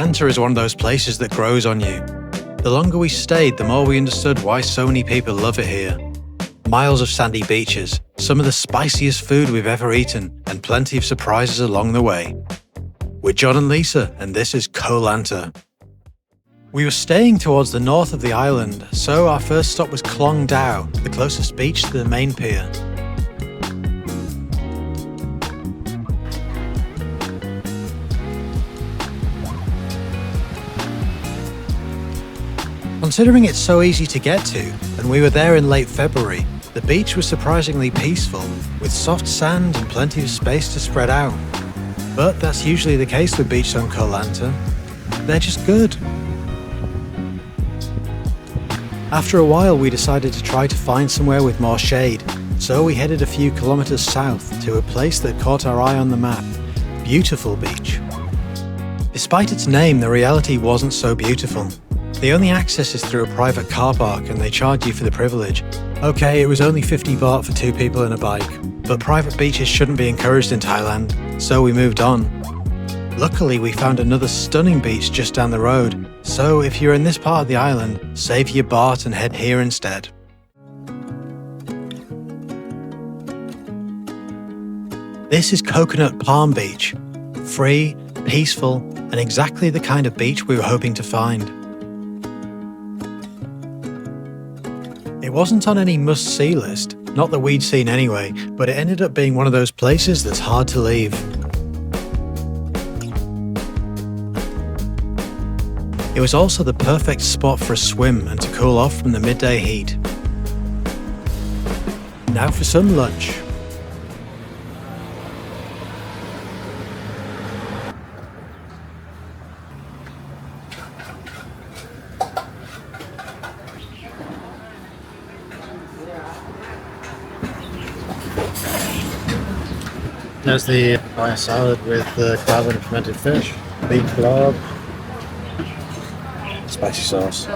Lanta is one of those places that grows on you. The longer we stayed, the more we understood why so many people love it here. Miles of sandy beaches, some of the spiciest food we've ever eaten, and plenty of surprises along the way. We're John and Lisa, and this is Koh Lanta. We were staying towards the north of the island, so our first stop was Klong Dao, the closest beach to the main pier. Considering it's so easy to get to, and we were there in late February, the beach was surprisingly peaceful, with soft sand and plenty of space to spread out. But that's usually the case with beaches on Koh Lanta. They're just good. After a while, we decided to try to find somewhere with more shade, so we headed a few kilometers south to a place that caught our eye on the map, Beautiful Beach. Despite its name, the reality wasn't so beautiful. The only access is through a private car park and they charge you for the privilege. Okay, it was only 50 baht for 2 people and a bike, but private beaches shouldn't be encouraged in Thailand, so we moved on. Luckily, we found another stunning beach just down the road, so if you're in this part of the island, save your baht and head here instead. This is Coconut Palm Beach. Free, peaceful, and exactly the kind of beach we were hoping to find. It wasn't on any must-see list, not that we'd seen anyway, but it ended up being one of those places that's hard to leave. It was also the perfect spot for a swim and to cool off from the midday heat. Now for some lunch. There's the papaya salad with the crab and fermented fish, beef kebab, spicy sauce,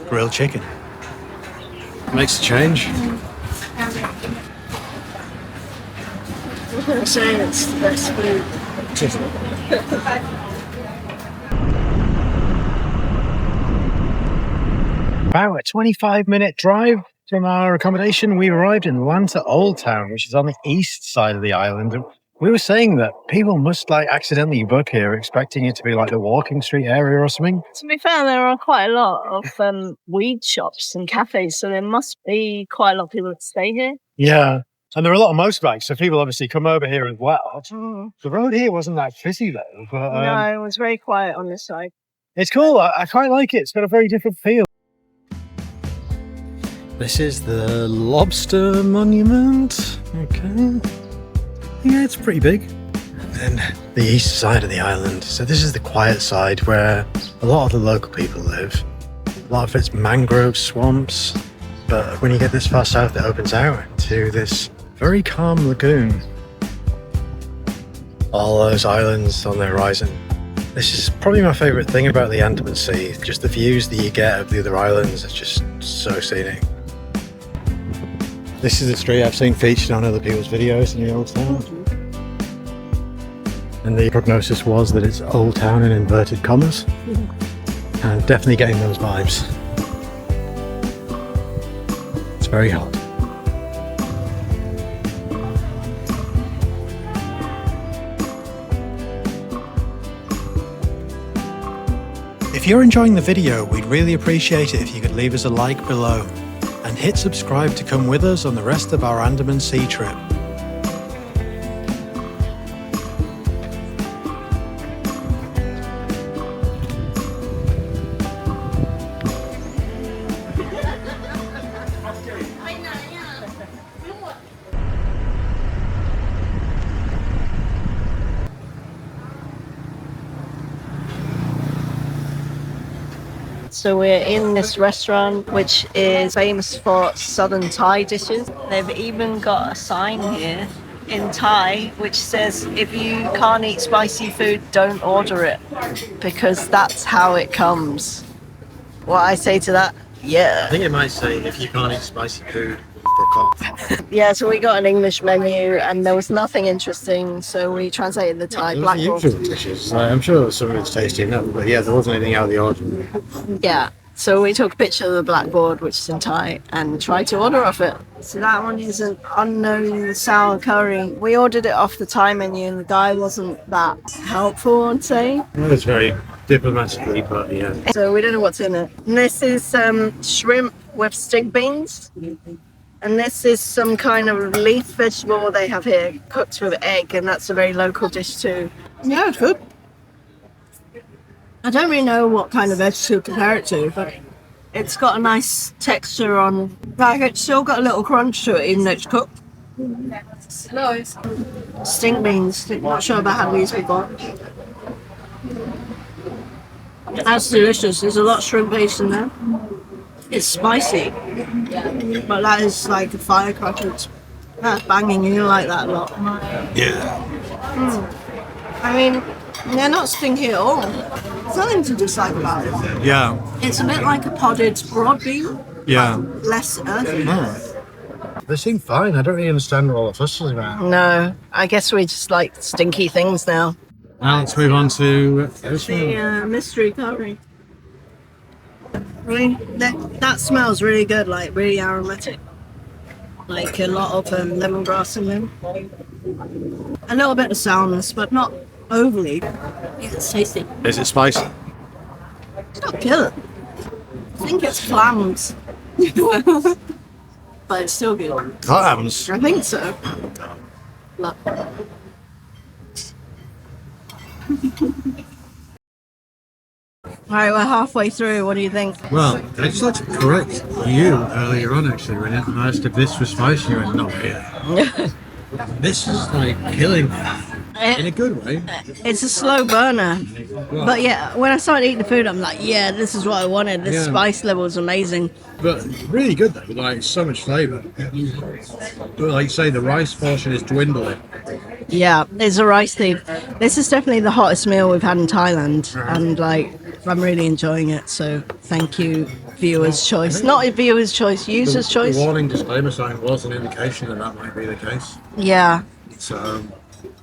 grilled chicken. Makes a change. I'm saying it's the best food. About a 25-minute drive from our accommodation, we arrived in Lanta Old Town, which is on the east side of the island. We were saying that people must accidentally book here, expecting it to be like the walking street area or something. To be fair, there are quite a lot of weed shops and cafes, so there must be quite a lot of people that stay here. Yeah, and there are a lot of motorbikes, so people obviously come over here as well. The road here wasn't that busy though. But, no, it was very quiet on this side. It's cool. I quite like it. It's got a very different feel. This is the Lobster Monument. Okay. Yeah, it's pretty big. And then the east side of the island. So this is the quiet side where a lot of the local people live. A lot of it's mangrove swamps. But when you get this far south, it opens out to this very calm lagoon. All those islands on the horizon. This is probably my favourite thing about the Andaman Sea. Just the views that you get of the other islands. It's just so scenic. This is a street I've seen featured on other people's videos in the Old Town. And the prognosis was that it's Old Town in inverted commas. And definitely getting those vibes. It's very hot. If you're enjoying the video, we'd really appreciate it if you could leave us a like below. And hit subscribe to come with us on the rest of our Andaman Sea trip. So we're in this restaurant which is famous for southern Thai dishes. They've even got a sign here in Thai which says if you can't eat spicy food, don't order it, because that's how it comes. What I say to that? Yeah. I think it might say if you can't eat spicy food. apricot. Yeah, so we got an English menu and there was nothing interesting, so we translated the Thai There was the blackboard. usual dishes. I'm sure some of it's tasty enough, but yeah, there wasn't anything out of the ordinary. Yeah, so we took a picture of the blackboard, which is in Thai, and tried to order off it. So that one is an unknown sour curry. We ordered it off the Thai menu and the guy wasn't that helpful, I'd say. It was very diplomatically, but yeah. So we don't know what's in it. And this is shrimp with string beans. And this is some kind of leaf vegetable they have here, cooked with egg, and that's a very local dish too. Yeah, it's good. I don't really know what kind of veg to compare it to, but it's got a nice texture on. Like, it's still got a little crunch to it, even though it's cooked. String beans. Not sure about how these before. That's delicious. There's a lot of shrimp paste in there. It's spicy, but that is like a firecracker. That's banging. You like that a lot. Yeah. I mean, they're not stinky at all. There's nothing to dislike about it. Yeah. It's a bit like a podded broad bean, Yeah. less earthy. They seem fine. I don't really understand what all the fuss is about. No, I guess we just like stinky things now. Now let's move on to this one. The mystery curry. Really, that smells really good, like really aromatic. Like a lot of lemongrass in them. A little bit of sourness, but not overly. Yeah, it's tasty. Is it spicy? It's not killer. I think it's clams. But it's still good. Clams? I think so. Look. Alright, we're halfway through. What do you think? Well, I just like to correct you earlier on, actually, when I asked if this was spicy. You went, not really. This is like killing me. In a good way. It's a slow burner. But yeah, when I started eating the food, I'm like, yeah, this is what I wanted. The spice level is amazing. But really good though, like so much flavour. But like you say, the rice portion is dwindling. Yeah, it's a rice thing. This is definitely the hottest meal we've had in Thailand. And like, I'm really enjoying it. So thank you, viewer's choice. Not a viewer's choice, user's choice. The warning disclaimer sign was an indication that that might be the case. Yeah. So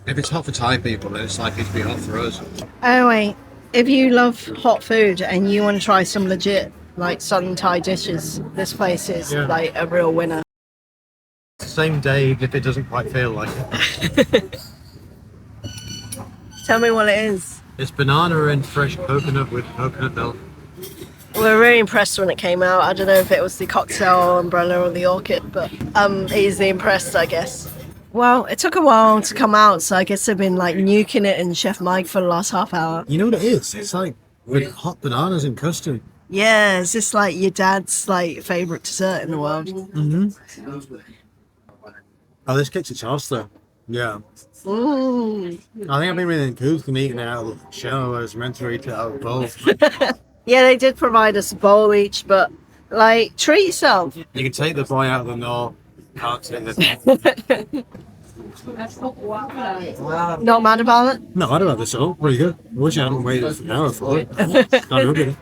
if it's hot for Thai people, then it's likely to be hot for us. Anyway, if you love hot food and you want to try some legit like Southern Thai dishes, this place is like a real winner. Same day, if it doesn't quite feel like it. Tell me what it is. It's banana and fresh coconut with coconut milk. We were really impressed when it came out. I don't know if it was the cocktail umbrella or the orchid, but easily impressed, I guess. Well, it took a while to come out, so I guess they've been like nuking it in Chef Mike for the last half hour. You know what it is? It's like with hot bananas and custard. Yeah, it's just like your dad's like favourite dessert in the world. Mm-hmm. Oh, this kicks its ass though. Yeah. Mm. I think I've been really uncouth and eating it out of the shell. I was meant to eat it out of the bowl. Yeah, they did provide us a bowl each, but like, treat yourself. You can take the boy out of the gnaw. Can't take the Not mad about it? No, I don't know this all. Pretty good. I wish I hadn't waited an hour for it. Can't look at it.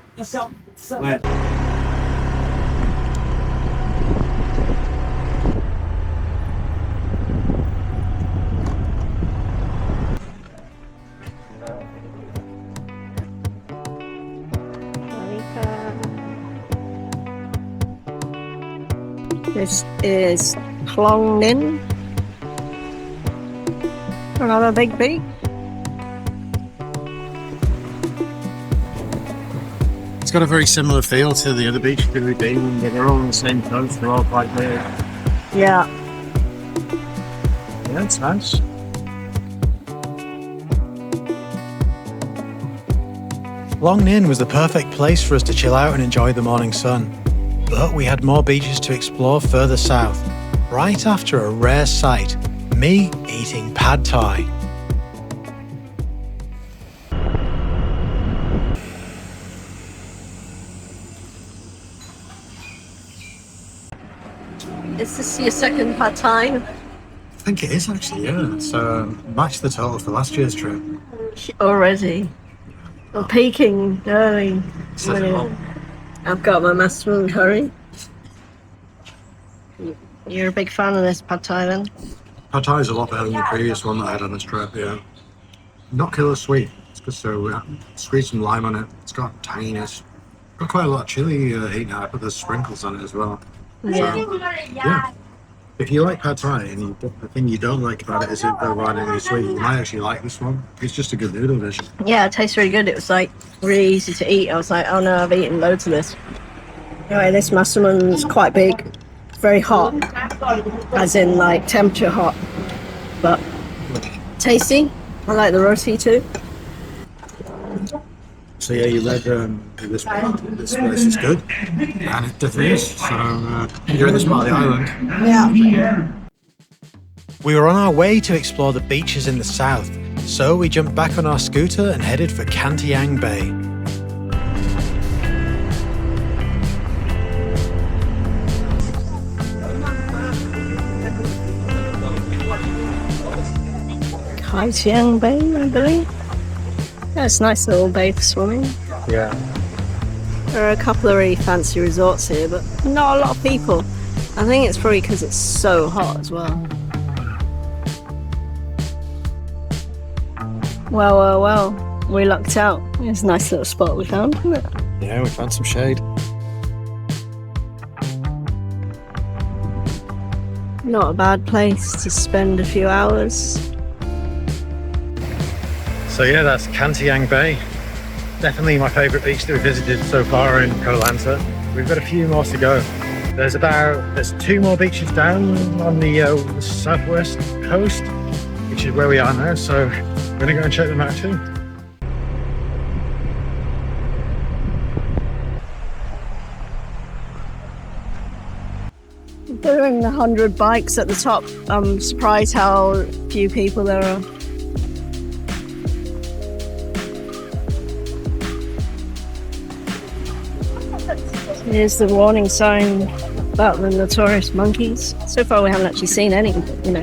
This is Klong Nin. Another big beach. It's got a very similar feel to the other beach we've been. They're all on the same coast. They're all quite big. Yeah. Yeah, it's nice. Long Ninh was the perfect place for us to chill out and enjoy the morning sun. But we had more beaches to explore further south, right after a rare sight, me eating pad thai. Is this your second pad thai? I think it is actually, yeah. It's matched the total for last year's trip. Already. We're peaking early. I've got my mushroom curry. You're a big fan of this pad thai then? Pad Thai is a lot better than the previous one that I had on this trip, yeah. Not killer sweet. It's good, so squeeze some lime on it. It's got tanginess. Got quite a lot of chili heat now, but there's sprinkles on it as well. Yeah. So, yeah. If you like Pad Thai and the thing you don't like about it is it providing any sweet, you might actually like this one. It's just a good noodle dish. Yeah, it tastes really good. It was like really easy to eat. I was like, oh no, I've eaten loads of this. Anyway, this massaman's quite big, very hot, as in like temperature hot, but tasty. I like the roti too. So yeah, you read this place is good, and it definitely is. So you're in this part of the island. Yeah. We were on our way to explore the beaches in the south, so we jumped back on our scooter and headed for Kantiang Bay. Kantiang Bay, I believe. Yeah, it's a nice little bay for swimming. Yeah. There are a couple of really fancy resorts here, but not a lot of people. I think it's probably because it's so hot as well. Well, we lucked out. It's a nice little spot we found, isn't it? Yeah, we found some shade. Not a bad place to spend a few hours. So yeah, that's Kantiang Bay. Definitely my favourite beach that we visited so far in Koh Lanta. We've got a few more to go. There's 2 more beaches down on the southwest coast, which is where we are now. So we're gonna go and check them out too. Doing 100 bikes at the top. I'm surprised how few people there are. Here's the warning sign about the notorious monkeys. So far we haven't actually seen any, but, you know,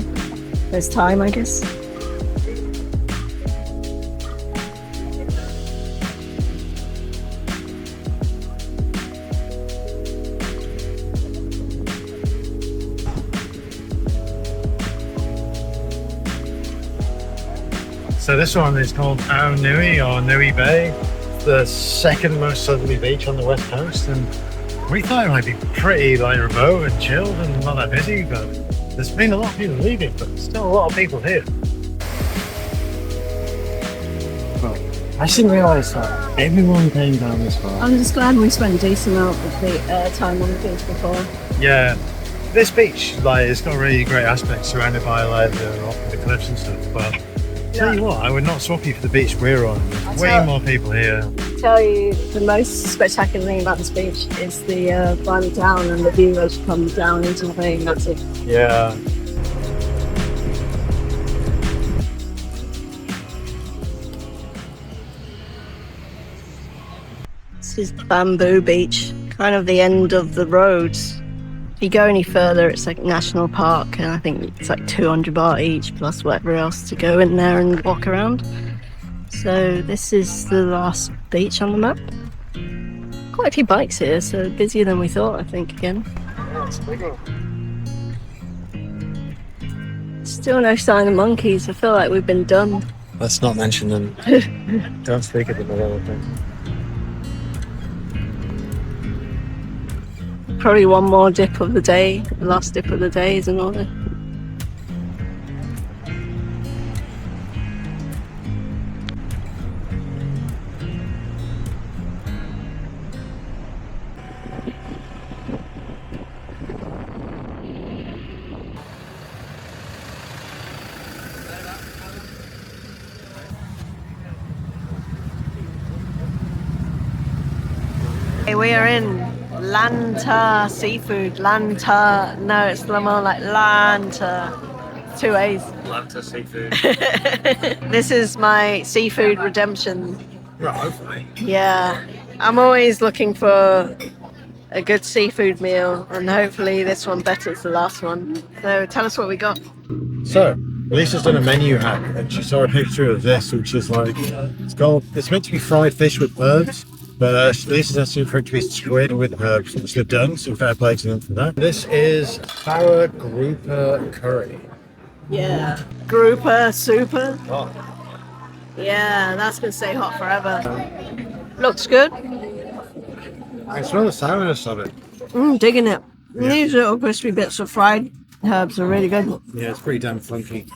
there's time, I guess. So this one is called Ao Nui or Nui Bay, the second most southerly beach on the west coast, and we thought it might be pretty like remote and chilled and not that busy, but there's been a lot of people leaving, but still a lot of people here. Well, I didn't realise that everyone came down this far. I'm just glad we spent a decent amount of the time on the beach before. Yeah, this beach, like, it's got really great aspects surrounded by like the cliffs and stuff, but tell you what, I would not swap you for the beach we're on. There's way more people here. Tell you the most spectacular thing about this beach is the climb down and the view as you come down into the bay. That's it. Yeah. This is Bamboo Beach, kind of the end of the road. If you go any further, it's like national park, and I think it's like 200 baht each plus whatever else to go in there and walk around. So this is the last beach on the map. Quite a few bikes here, so busier than we thought, I think, again. Still no sign of monkeys. I feel like we've been done. Let's not mention them. Don't speak of them at all, I think. Probably one more dip of the day. The last dip of the day is in order. We are in Lanta Seafood. Lanta. No, it's more like Lanta. 2 A's. Lanta Seafood. This is my seafood redemption. Right, hopefully. Yeah. I'm always looking for a good seafood meal, and hopefully this one betters the last one. So tell us what we got. So, Lisa's done a menu hack, and she saw a picture of this, which is like, it's meant to be fried fish with herbs. But at least it's asking for it to be squid with herbs, which they've done, so fair play to them for that. This is sour grouper curry. Yeah. Grouper, super. Oh. Yeah, that's going to stay hot forever. Looks good. I smell the sourness of it. Digging it. Yeah. These little crispy bits of fried herbs are really good. Yeah, it's pretty damn funky.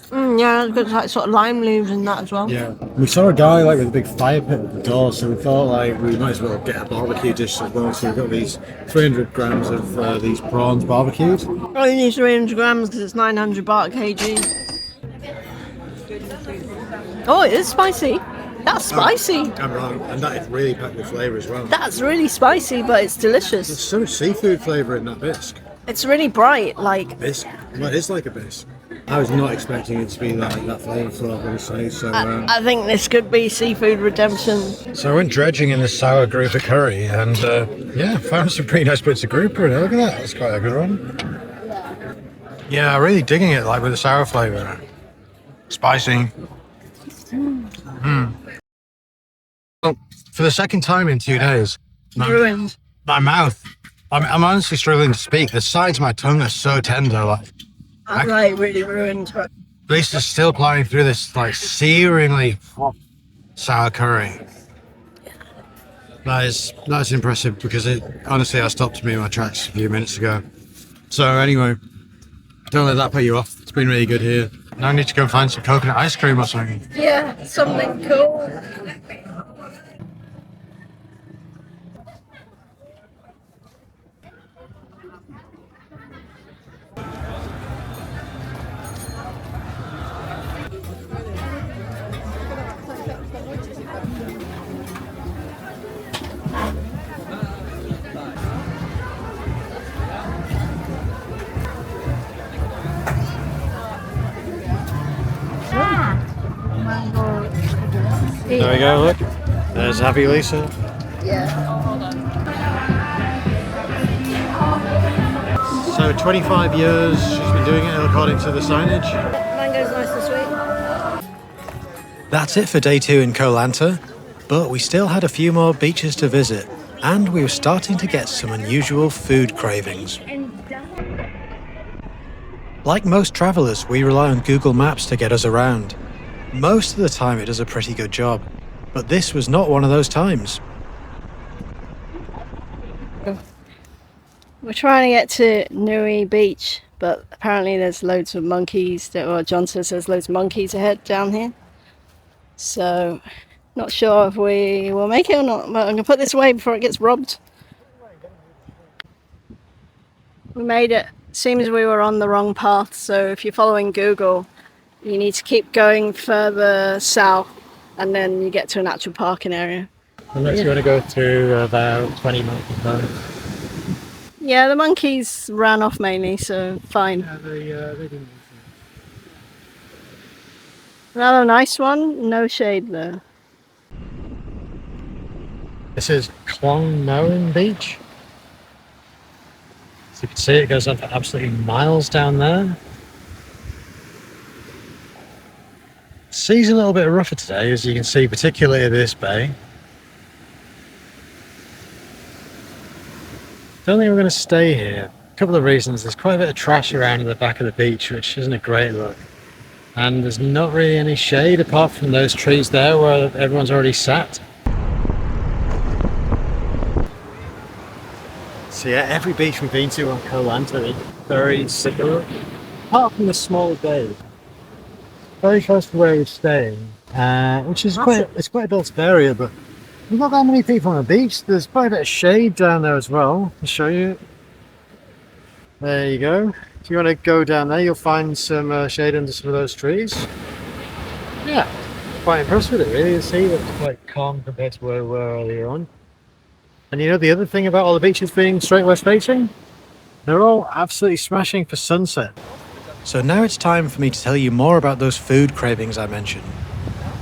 Yeah, it's got like sort of lime leaves in that as well. Yeah. We saw a guy like with a big fire pit at the door, so we thought like we might as well get a barbecue dish as well. So we've got these 300 grams of these prawns barbecued. Only need 300 grams because it's 900 baht a kg. Oh, it is spicy. That's spicy. I'm wrong, and that is really packed with flavour as well. That's really spicy, but it's delicious. There's so much seafood flavour in that bisque. It's really bright, like... Bisque? Well, it is like a bisque. I was not expecting it to be like that flavourful, I'm going to say. So, I think this could be seafood redemption. So I went dredging in the sour grouper curry, and yeah, found some pretty nice bits of grouper in it. Look at that, that's quite a good one. Yeah, really digging it, like with the sour flavour. Spicy. Well, for the second time in 2 days, Ruined. my mouth, I'm honestly struggling to speak. The sides of my tongue are so tender, like. I'm like really ruined. At least it's still plowing through this like searingly hot sour curry. That's impressive because it honestly I stopped me in my tracks a few minutes ago. So anyway, don't let that put you off. It's been really good here. Now I need to go find some coconut ice cream or something. Yeah, something cool. There we go, look. There's Happy Lisa. Yeah. So 25 years she's been doing it according to the signage. Mango's nice and sweet. That's it for day 2 in Koh Lanta, but we still had a few more beaches to visit, and we were starting to get some unusual food cravings. Like most travellers, we rely on Google Maps to get us around. Most of the time it does a pretty good job, but this was not one of those times. We're trying to get to Nui Beach, but apparently there's loads of monkeys. John says there's loads of monkeys ahead down here. So, not sure if we will make it or not, but I'm going to put this away before it gets robbed. We made it. Seems we were on the wrong path, so if you're following Google, you need to keep going further south and then you get to an actual parking area. Unless you want to go through about 20 monkeys. Yeah, the monkeys ran off mainly, so fine. Yeah, they didn't. Another nice one, no shade there. This is Klong Moen Beach. As you can see, it goes on for absolutely miles down there. Sea's a little bit rougher today, as you can see, particularly at this bay. Don't think we're going to stay here. A couple of reasons. There's quite a bit of trash around at the back of the beach, which isn't a great look. And there's not really any shade apart from those trees there where everyone's already sat. So yeah, every beach we've been to on Koh Lanta is very similar, apart from the small bay. Very close to where we're staying, which is it's quite a built-up area, but there's not that many people on the beach. There's quite a bit of shade down there as well. I'll show you. There you go. If you want to go down there, you'll find some shade under some of those trees. Yeah, quite impressed with it really. You see, it's quite calm compared to where we were earlier on. And you know the other thing about all the beaches being straight west facing? They're all absolutely smashing for sunset. So now it's time for me to tell you more about those food cravings I mentioned.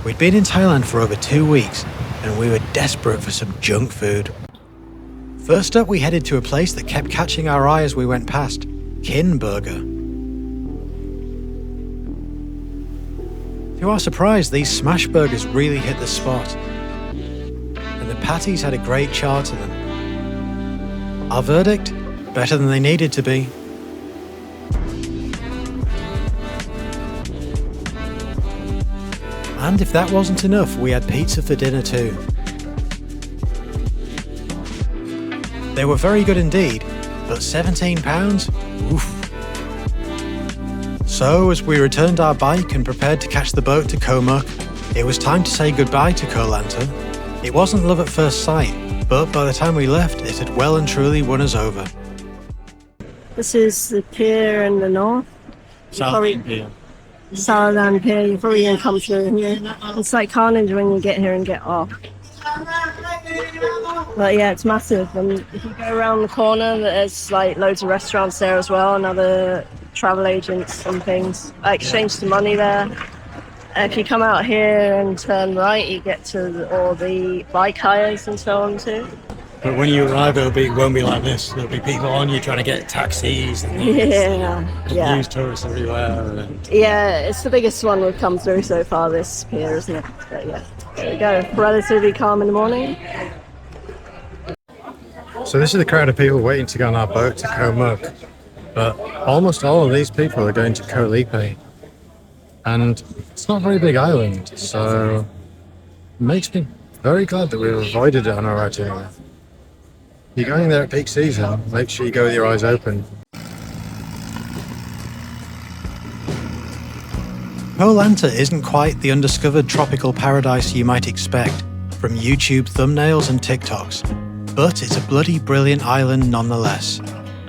We'd been in Thailand for over 2 weeks, and we were desperate for some junk food. First up, we headed to a place that kept catching our eye as we went past, Kin Burger. To our surprise, these smash burgers really hit the spot. patties had a great char to them. Our verdict? Better than they needed to be. And if that wasn't enough, we had pizza for dinner too. They were very good indeed, but £17? Oof. So, as we returned our bike and prepared to catch the boat to Koh Muk, it was time to say goodbye to Koh Lanta. It wasn't love at first sight, but by the time we left, it had well and truly won us over. This is the pier in the north. Pier. Salaland Pier. You're probably going to come through here. It's like carnage when you get here and get off. But yeah, it's massive. And if you go around the corner, there's like loads of restaurants there as well, and other travel agents and things. I exchanged some money there. If you come out here and turn right, you get to all the bike hires and so on too. But when you arrive, won't be like this. There'll be people on you trying to get taxis and Yeah. news tourists everywhere. And Yeah, it's the biggest one we've come through so far, this pier, isn't it? But yeah, there we go. Relatively calm in the morning. so this is the crowd of people waiting to go on our boat to Koh Muk. But almost all of these people are going to Koh Lipe. And it's not a very big island, so it makes me very glad that we've avoided it on our itinerary. You're going there at peak season, make sure you go with your eyes open. Koh Lanta isn't quite the undiscovered tropical paradise you might expect from YouTube thumbnails and TikToks, but it's a bloody brilliant island nonetheless.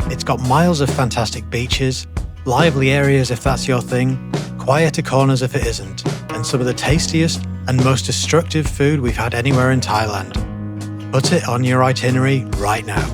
It's got miles of fantastic beaches, lively areas if that's your thing, quieter corners if it isn't, and some of the tastiest and most destructive food we've had anywhere in Thailand. Put it on your itinerary right now.